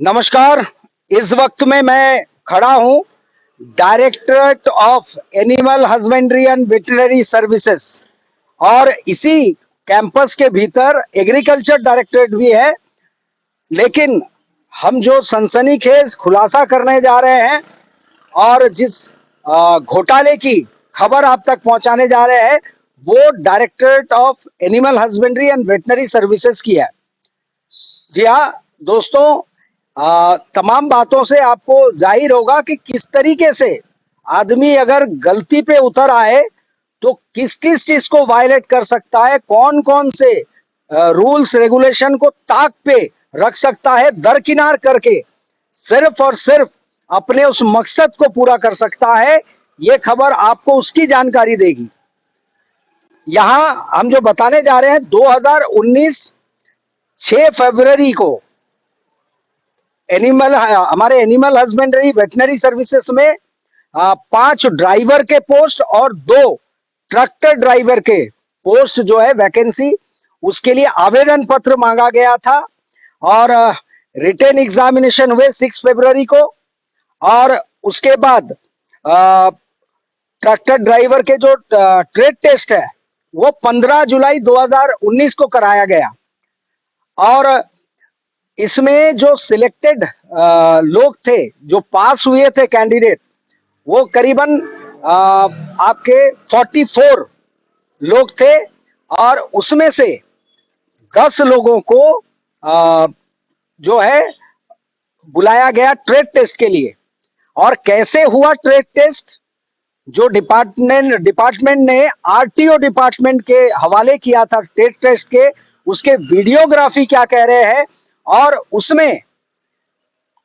नमस्कार। इस वक्त में मैं खड़ा हूं directorate of animal husbandry and veterinary services और इसी कैंपस के भीतर एग्रीकल्चर डायरेक्टरेट भी है। लेकिन हम जो सनसनीखेज खुलासा करने जा रहे हैं और जिस घोटाले की खबर आप तक पहुंचाने जा रहे हैं वो directorate of animal husbandry and veterinary services की है। जी हाँ दोस्तों, तमाम बातों से आपको जाहिर होगा कि किस तरीके से आदमी अगर गलती पे उतर आए तो किस किस चीज को वायलेट कर सकता है, कौन कौन से रूल्स रेगुलेशन को ताक पे रख सकता है, दरकिनार करके सिर्फ और सिर्फ अपने उस मकसद को पूरा कर सकता है। ये खबर आपको उसकी जानकारी देगी। यहाँ हम जो बताने जा रहे हैं 2019 6 फरवरी को हमारे एनिमल हस्बेंड्री वेटनरी सर्विसेज में 5 ड्राइवर के पोस्ट और 2 ट्रैक्टर ड्राइवर के पोस्ट जो है वैकेंसी, उसके लिए आवेदन पत्र मांगा गया था और रिटन एग्जामिनेशन हुए 6 फरवरी को। और उसके बाद ट्रैक्टर ड्राइवर के जो ट्रेड टेस्ट है वो 15 जुलाई 2019 को कराया गया। और इसमें जो सिलेक्टेड लोग थे, जो पास हुए थे कैंडिडेट, वो करीबन आपके 44 लोग थे और उसमें से 10 लोगों को जो है बुलाया गया ट्रेड टेस्ट के लिए। और कैसे हुआ ट्रेड टेस्ट, जो डिपार्टमेंट ने आरटीओ डिपार्टमेंट के हवाले किया था ट्रेड टेस्ट के, उसके वीडियोग्राफी क्या कह रहे हैं। और उसमें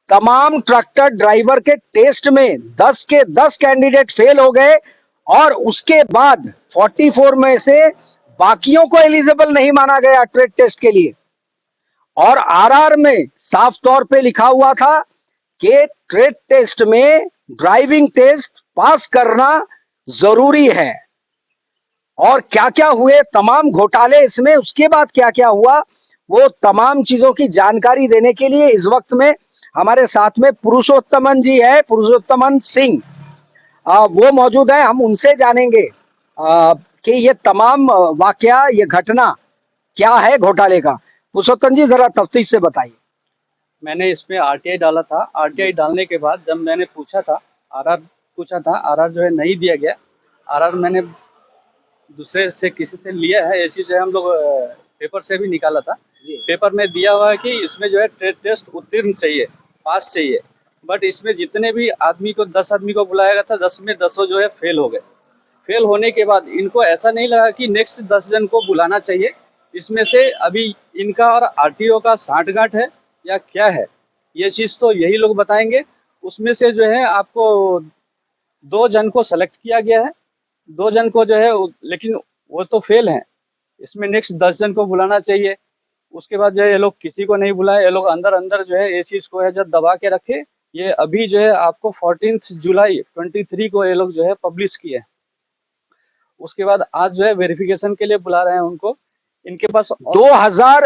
तमाम ट्रैक्टर ड्राइवर के टेस्ट में 10 के 10 कैंडिडेट फेल हो गए और उसके बाद 44 में से बाकियों को एलिजिबल नहीं माना गया ट्रेड टेस्ट के लिए। और आरआर में साफ तौर पे लिखा हुआ था कि ट्रेड टेस्ट में ड्राइविंग टेस्ट पास करना जरूरी है। और क्या क्या हुए तमाम घोटाले इसमें, उसके बाद क्या क्या हुआ, वो तमाम चीजों की जानकारी देने के लिए इस वक्त में हमारे साथ में पुरुषोत्तमन जी है, पुरुषोत्तमन सिंह, वो मौजूद है। हम उनसे जानेंगे कि ये तमाम वाकया, ये घटना क्या है घोटाले का। पुरुषोत्तम जी जरा तफ्तीश से बताइए। मैंने इसमें आरटीआई डाला था। आरटीआई डालने के बाद जब मैंने पूछा था, आरआर पूछा था, आरआर जो है नहीं दिया गया। आरआर मैंने दूसरे से किसी से लिया है, ऐसी जो है हम लोग पेपर से भी निकाला था। पेपर में दिया हुआ है कि इसमें जो है ट्रेड टेस्ट उत्तीर्ण चाहिए, पास चाहिए। बट इसमें जितने भी आदमी को 10 आदमी को बुलाया गया था, 10 में 10 जो है फेल हो गए। फेल होने के बाद इनको ऐसा नहीं लगा कि नेक्स्ट 10 जन को बुलाना चाहिए। इसमें से अभी इनका और आरटीओ का साठगांठ है या क्या है, ये चीज़ तो यही लोग बताएंगे। उसमें से जो है आपको 2 जन को सेलेक्ट किया गया है, 2 जन को जो है, लेकिन वो तो फेल हैं। इसमें नेक्स्ट 10 जन को बुलाना चाहिए। उसके बाद जो है ये लोग किसी को नहीं बुलाए, ये लोग अंदर अंदर जो है ये चीज़ को है जब दबा के रखे। ये अभी जो है आपको 14 जुलाई 23 को ये लोग जो है पब्लिश किए। उसके बाद आज जो है वेरिफिकेशन के लिए बुला रहे हैं उनको। इनके पास 2000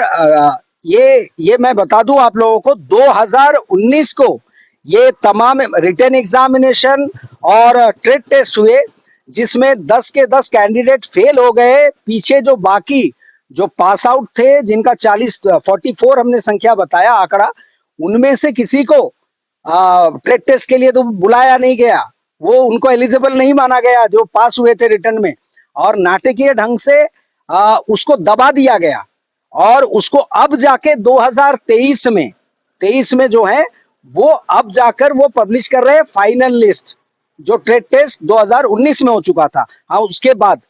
ये मैं बता दूं आप लोगों को, 2019 को ये तमाम रिटन एग्जामिनेशन और ट्रेड टेस्ट हुए जिसमें 10 के 10 कैंडिडेट फेल हो गए। पीछे जो बाकी जो पास आउट थे, जिनका 44 हमने संख्या बताया आंकड़ा, उनमें से किसी को ट्रेड टेस्ट के लिए तो बुलाया नहीं गया, वो उनको एलिजिबल नहीं माना गया जो पास हुए थे रिटर्न में। और नाटकीय ढंग से उसको दबा दिया गया और उसको अब जाके 2023 में जो है वो अब जाकर वो पब्लिश कर रहे हैं फाइनल लिस्ट, जो ट्रेड टेस्ट 2019 में हो चुका था। हाँ, उसके बाद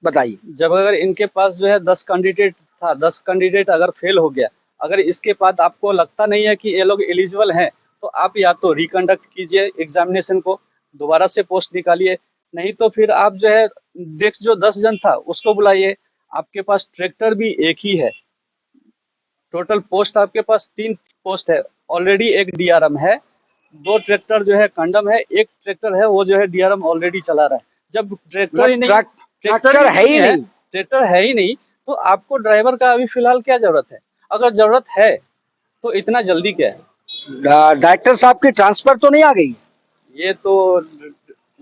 बताइए। जब अगर इनके पास जो है 10 कैंडिडेट था, 10 कैंडिडेट अगर फेल हो गया, अगर इसके बाद आपको लगता नहीं है कि ये लोग एलिजिबल हैं, तो आप या तो रिकंडक्ट कीजिए एग्जामिनेशन को, दोबारा से पोस्ट निकालिए। नहीं तो फिर आप जो है नेक्स्ट जो 10 जन था उसको बुलाइए। आपके पास ट्रैक्टर भी एक ही है। टोटल पोस्ट आपके पास 3 पोस्ट है। ऑलरेडी एक डीआरएम है, 2 ट्रैक्टर जो है कंडम है, एक ट्रैक्टर है वो जो है डीआरएम ऑलरेडी चला रहा है। जब ट्रैक्टर ही नहीं, ट्रैक्टर है ही नहीं, ट्रैक्टर है ही नहीं, तो आपको ड्राइवर का अभी फिलहाल क्या जरूरत है? अगर जरूरत है तो इतना जल्दी क्या है? डायरेक्टर साहब की ट्रांसफर तो नहीं आ गई? ये तो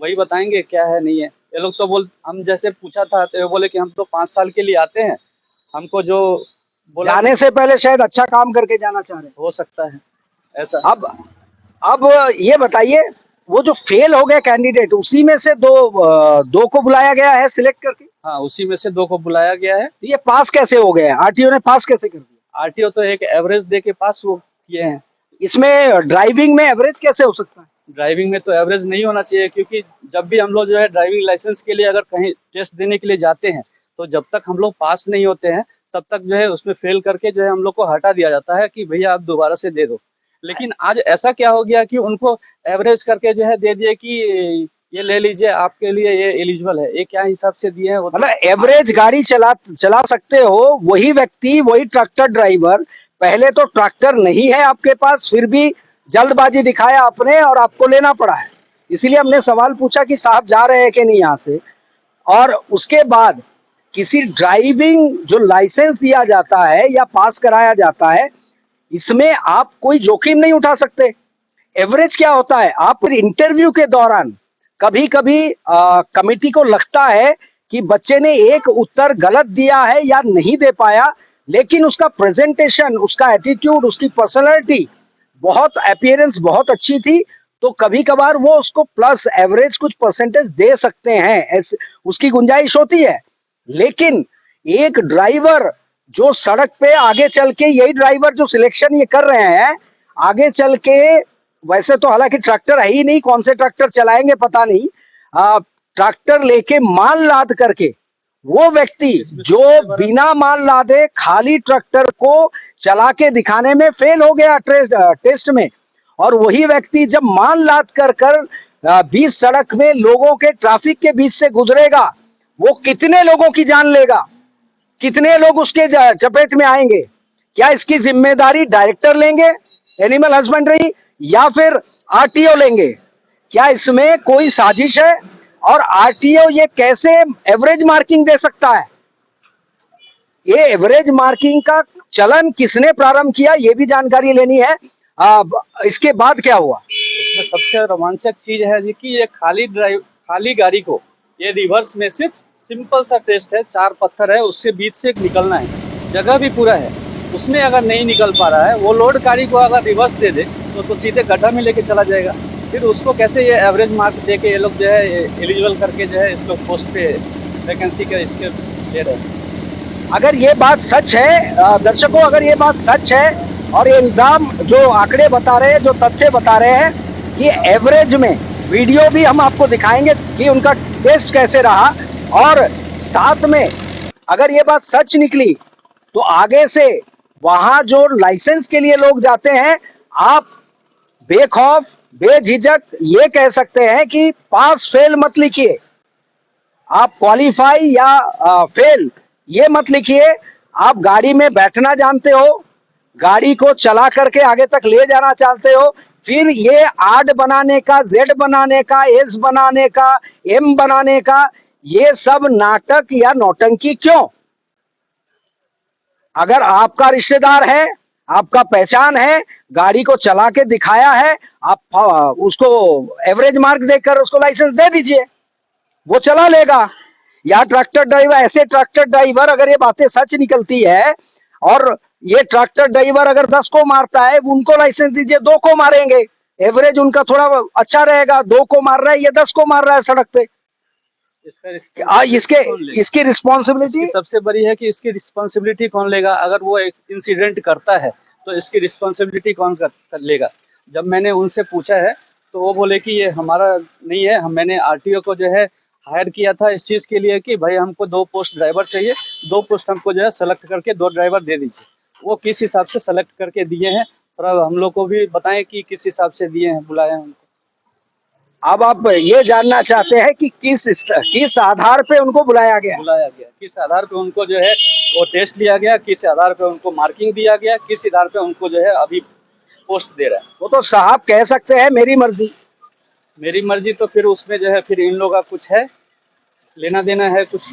वही बताएंगे क्या है नहीं है। ये लोग तो बोल, हम जैसे पूछा था तो ये बोले कि हम तो 5 साल के लिए आते हैं, हमको जो बोला जाने से पहले शायद अच्छा काम करके जाना चाह रहे हो सकता है ऐसा। हैं। अब ये बताइए, वो जो फेल हो गए कैंडिडेट, उसी में से दो को बुलाया गया है सिलेक्ट करके? हाँ, उसी में से 2 को बुलाया गया है। तो ये पास कैसे हो गए? आरटीओ ने पास कैसे कर दिया? आरटीओ तो एक एवरेज दे के पास वो किए हैं। इसमें ड्राइविंग में एवरेज कैसे हो सकता है? ड्राइविंग में तो एवरेज नहीं होना चाहिए, क्योंकि जब भी हम लोग जो है ड्राइविंग लाइसेंस के लिए अगर कहीं टेस्ट देने के लिए जाते हैं, तो जब तक हम लोग पास नहीं होते हैं तब तक जो है उसमें फेल करके जो है हम लोग को हटा दिया जाता है कि भैया आप दोबारा से दे दो। लेकिन आज ऐसा क्या हो गया कि उनको एवरेज करके जो है दे दिए कि ये ले लीजिए, आपके लिए ये एलिजिबल है। ये क्या हिसाब से दिए हैं वो तो मतलब एवरेज गाड़ी चला सकते हो वही व्यक्ति, वही ट्रैक्टर ड्राइवर, पहले तो ट्रैक्टर नहीं है आपके पास, फिर भी जल्दबाजी दिखाया आपने और आपको लेना पड़ा है। इसीलिए हमने सवाल पूछा कि साहब जा रहे हैं कि नहीं यहाँ से। और उसके बाद किसी ड्राइविंग जो लाइसेंस दिया जाता है या पास कराया जाता है, इसमें आप कोई जोखिम नहीं उठा सकते। एवरेज क्या होता है? आप इंटरव्यू के दौरान कभी कभी कमिटी को लगता है कि बच्चे ने एक उत्तर गलत दिया है या नहीं दे पाया, लेकिन उसका प्रेजेंटेशन, उसका एटीट्यूड, उसकी पर्सनालिटी, बहुत अपीयरेंस बहुत अच्छी थी, तो कभी कभार वो उसको प्लस एवरेज कुछ परसेंटेज दे सकते हैं, ऐसे उसकी गुंजाइश होती है। लेकिन एक ड्राइवर जो सड़क पे आगे चल के, यही ड्राइवर जो सिलेक्शन ये कर रहे हैं, आगे चल के, वैसे तो हालांकि ट्रैक्टर है ही नहीं, कौन से ट्रैक्टर चलाएंगे पता नहीं, ट्रैक्टर लेके माल लाद करके, वो व्यक्ति जो बिना माल लादे खाली ट्रैक्टर को चला के दिखाने में फेल हो गया टेस्ट में, और वही व्यक्ति जब माल लाद कर बीच सड़क में लोगों के, ट्रैफिक के बीच से गुजरेगा, वो कितने लोगों की जान लेगा, कितने लोग उसके चपेट में आएंगे? क्या इसकी जिम्मेदारी डायरेक्टर लेंगे एनिमल हस्बेंड्री या फिर आरटीओ लेंगे? क्या इसमें कोई साजिश है? और आरटीओ ये कैसे एवरेज मार्किंग दे सकता है? ये एवरेज मार्किंग का चलन किसने प्रारंभ किया, ये भी जानकारी लेनी है। इसके बाद क्या हुआ? इसमें सबसे रोमांचक चीज है जी कि ये खाली गाड़ी को ये रिवर्स में सिर्फ सिंपल सा टेस्ट है, 4 पत्थर है, उसके बीच से निकलना है, जगह भी पूरा है, उसमें अगर नहीं निकल पा रहा है, वो लोड गाड़ी को अगर रिवर्स दे दे तो सीधे गड्ढा में लेके चला जाएगा। फिर उसको कैसे ये एवरेज मार्क दे के ये लोग जो है एलिजिबल करके जो है इसको पोस्ट पे वैकेंसी के इसके ले रहे हैं। अगर ये बात सच है, दर्शकों, अगर ये बात सच है और ये इल्जाम जो आंकड़े बता रहे हैं, जो तथ्य बता रहे हैं, कि एवरेज में, वीडियो भी हम आपको दिखाएंगे कि उनका टेस्ट कैसे रहा, और साथ में अगर ये बात सच निकली तो आगे से वहां जो लाइसेंस के लिए लोग जाते हैं, आप बेखौफ बेझिझक ये कह सकते हैं कि पास फेल मत लिखिए, आप क्वालिफाई या फेल ये मत लिखिए। आप गाड़ी में बैठना जानते हो, गाड़ी को चला करके आगे तक ले जाना चाहते हो, फिर ये आड बनाने का, जेड बनाने का, एस बनाने का, एम बनाने का, ये सब नाटक या नौटंकी क्यों? अगर आपका रिश्तेदार है, आपका पहचान है, गाड़ी को चला के दिखाया है, आप उसको एवरेज मार्क देकर उसको लाइसेंस दे दीजिए, वो चला लेगा। या ट्रैक्टर ड्राइवर, ऐसे ट्रैक्टर ड्राइवर, अगर ये बातें सच निकलती है और ये ट्रैक्टर ड्राइवर अगर 10 को मारता है, उनको लाइसेंस दीजिए, 2 को मारेंगे, एवरेज उनका थोड़ा अच्छा रहेगा। 2 को मार रहा है, ये 10 को मार रहा है सड़क पे, इसकी रिस्पॉन्सिबिलिटी सबसे बड़ी है कि इसकी रिस्पॉन्सिबिलिटी कौन लेगा? अगर वो एक इंसिडेंट करता है तो इसकी रिस्पॉन्सिबिलिटी कौन कर लेगा? जब मैंने उनसे पूछा है तो वो बोले कि ये हमारा नहीं है, मैंने आरटीओ को जो है हायर किया था इस चीज़ के लिए कि भाई हमको 2 पोस्ट ड्राइवर चाहिए, 2 पोस्ट हमको जो है सेलेक्ट करके 2 ड्राइवर दे दीजिए। वो किस हिसाब से सेलेक्ट करके दिए हैं, थोड़ा हम लोग को भी बताएं कि किस हिसाब से दिए हैं, बुलाए हैं उनको। अब आप ये जानना चाहते हैं कि किस आधार पे उनको बुलाया गया, किस आधार पे उनको जो है वो टेस्ट लिया गया, किस आधार पे उनको मार्किंग दिया गया, किस आधार पे उनको जो है अभी पोस्ट दे रहा है? वो तो साहब कह सकते हैं मेरी मर्जी, तो फिर उसमें जो है फिर इन लोगों का कुछ है, लेना देना है कुछ।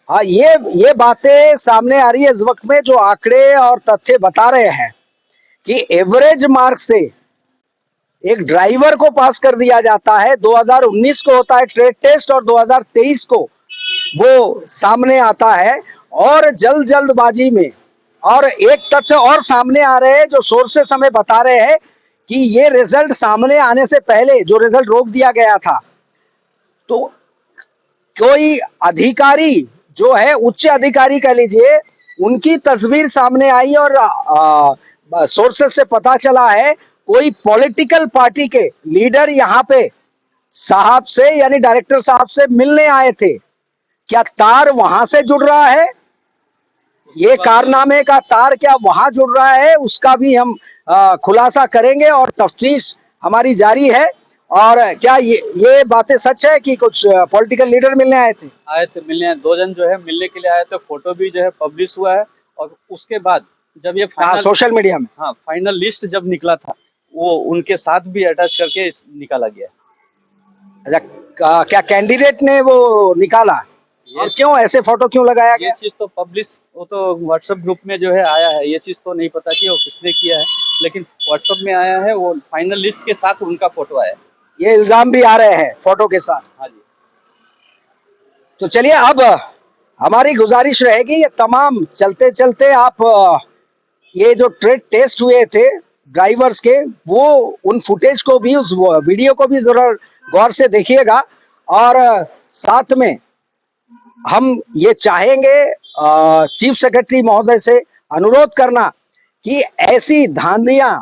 हाँ, ये बातें सामने आ रही है इस वक्त में, जो आंकड़े और तथ्य बता रहे हैं कि एवरेज मार्क से एक ड्राइवर को पास कर दिया जाता है। 2019 को होता है ट्रेड टेस्ट और 2023 को वो सामने आता है। और जल्दबाजी में और एक तथ्य और सामने आ रहे हैं जो सोर्सेस हमें बता रहे हैं कि ये रिजल्ट सामने आने से पहले जो रिजल्ट रोक दिया गया था, तो कोई अधिकारी जो है, उच्च अधिकारी कह लीजिए, उनकी तस्वीर सामने आई और सोर्सेस से पता चला है कोई पॉलिटिकल पार्टी के लीडर यहाँ पे साहब से यानी डायरेक्टर साहब से मिलने आए थे। क्या तार वहां से जुड़ रहा है, ये कारनामे का तार क्या वहां जुड़ रहा है, उसका भी हम खुलासा करेंगे और तफ्तीश हमारी जारी है। और क्या ये बातें सच है कि कुछ पॉलिटिकल लीडर मिलने आए थे? आए थे मिलने, दो जन जो है मिलने के लिए आए थे। फोटो भी जो है पब्लिश हुआ है। और उसके बाद जब ये हाँ, फाइनल सोशल मीडिया में। हाँ फाइनल लिस्ट जब निकला था, वो उनके साथ भी अटैच करके निकाला गया। अच्छा, क्या कैंडिडेट ने वो निकाला? और क्यों ऐसे फोटो क्यों लगाया ये गया? चीज तो पब्लिश, वो तो व्हाट्सएप ग्रुप में जो है आया है। ये चीज तो नहीं पता कि वो किसने किया है, लेकिन व्हाट्सएप में आया है, वो फाइनल लिस्ट के साथ उनका फोटो आया है। ये इल्जाम भी आ रहे हैं फोटो के साथ। हाँ जी। तो चलिए, अब हमारी गुजारिश रहेगी ये तमाम चलते चलते आप ये जो ट्रेड टेस्ट हुए थे ड्राइवर्स के, वो उन फुटेज को भी, उस वीडियो को भी जरा गौर से देखिएगा। और साथ में हम ये चाहेंगे चीफ सेक्रेटरी महोदय से अनुरोध करना कि ऐसी धांधलियां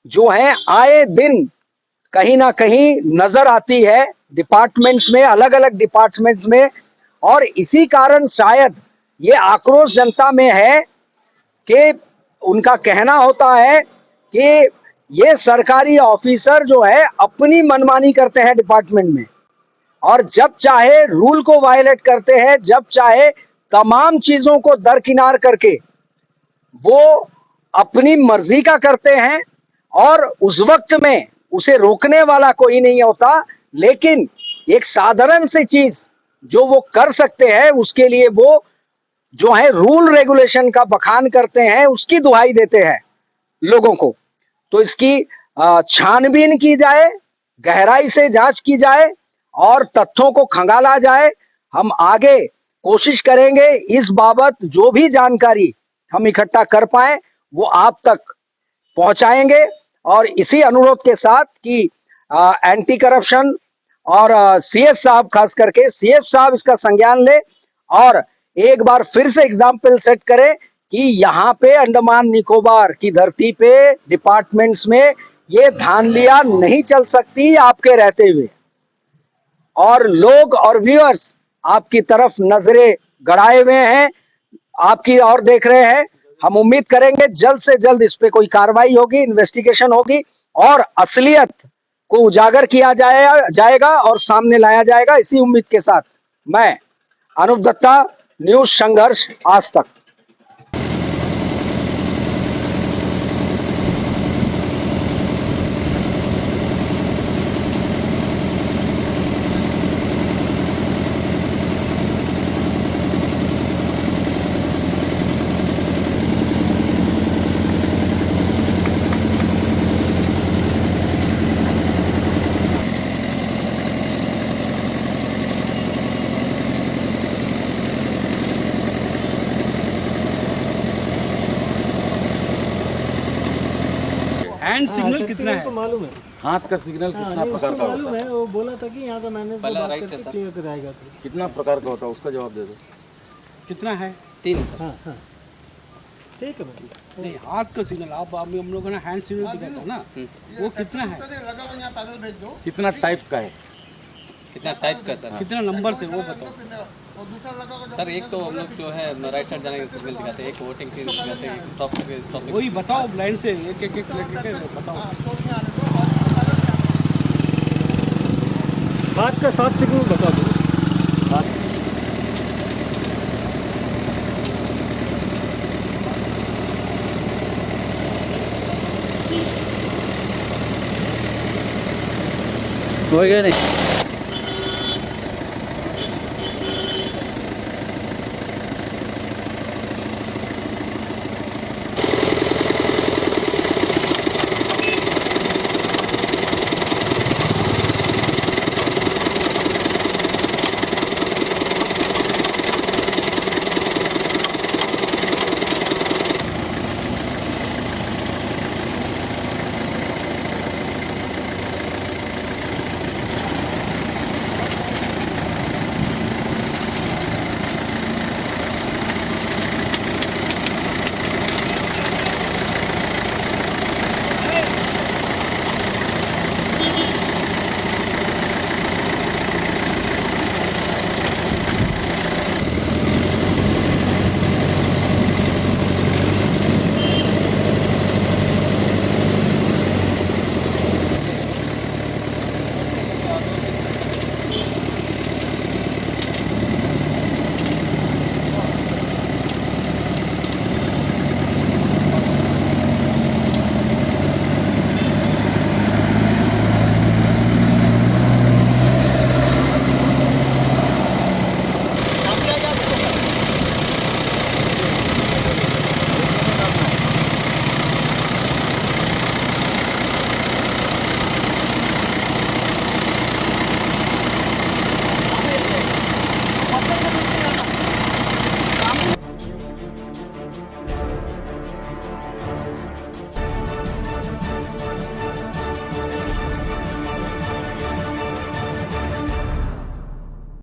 जो हैं आए दिन कहीं ना कहीं नजर आती है डिपार्टमेंट्स में, अलग अलग डिपार्टमेंट्स में। और इसी कारण शायद ये आक्रोश जनता में है कि उनका कहना होता है कि ये सरकारी ऑफिसर जो है अपनी मनमानी करते हैं डिपार्टमेंट में, और जब चाहे रूल को वायलेट करते हैं, जब चाहे तमाम चीजों को दरकिनार करके वो अपनी मर्जी का करते हैं। और उस वक्त में उसे रोकने वाला कोई नहीं होता, लेकिन एक साधारण सी चीज जो वो कर सकते हैं उसके लिए वो जो है रूल रेगुलेशन का बखान करते हैं, उसकी दुहाई देते हैं लोगों को। तो इसकी छानबीन की जाए, गहराई से जांच की जाए और तथ्यों को खंगाला जाए। हम आगे कोशिश करेंगे इस बाबत जो भी जानकारी हम इकट्ठा कर पाए वो आप तक पहुंचाएंगे। और इसी अनुरोध के साथ कि एंटी करप्शन और सीएस साहब, खास करके सीएस साहब इसका संज्ञान ले और एक बार फिर से एग्जाम्पल सेट करें कि यहाँ पे अंडमान निकोबार की धरती पे डिपार्टमेंट्स में ये धांधलियां नहीं चल सकती आपके रहते हुए। और लोग और व्यूअर्स आपकी तरफ नजरें गड़ाए हुए हैं, आपकी और देख रहे हैं। हम उम्मीद करेंगे जल्द से जल्द इस पे कोई कार्रवाई होगी, इन्वेस्टिगेशन होगी और असलियत को उजागर किया जाएगा और सामने लाया जाएगा। इसी उम्मीद के साथ मैं अनूप दत्ता, न्यूज संघर्ष आज तक। हैंड सिग्नल कितना है? मालूम है, हाथ का सिग्नल कितना प्रकार का मालूम होता है। वो बोला था कि यहाँ का मैनेजर पहला बात राइट करके है सर। क्लियर कराएगा। तो है? कितना प्रकार का होता है उसका जवाब दे दो। कितना है? 3 सर। हाँ हाँ, ठीक है भाई। नहीं, हाथ का सिग्नल आप हम लोगों ने हैंड सिग्नल दिखाया था ना, वो कितना है? कितना टाइप का है? कितना टाइप का सर? कितना नंबर से वो बताओ। सर एक तो हम लोग जो है राइट साइड जाने का सिग्नल दिखाते हैं, एक वोटिंग सिग्नल दिखाते हैं, स्टॉप वही बताओ, लाइन से एक एक एक बताओ। हाथ का 7 सिग्नल बता दो। हो गया नहीं।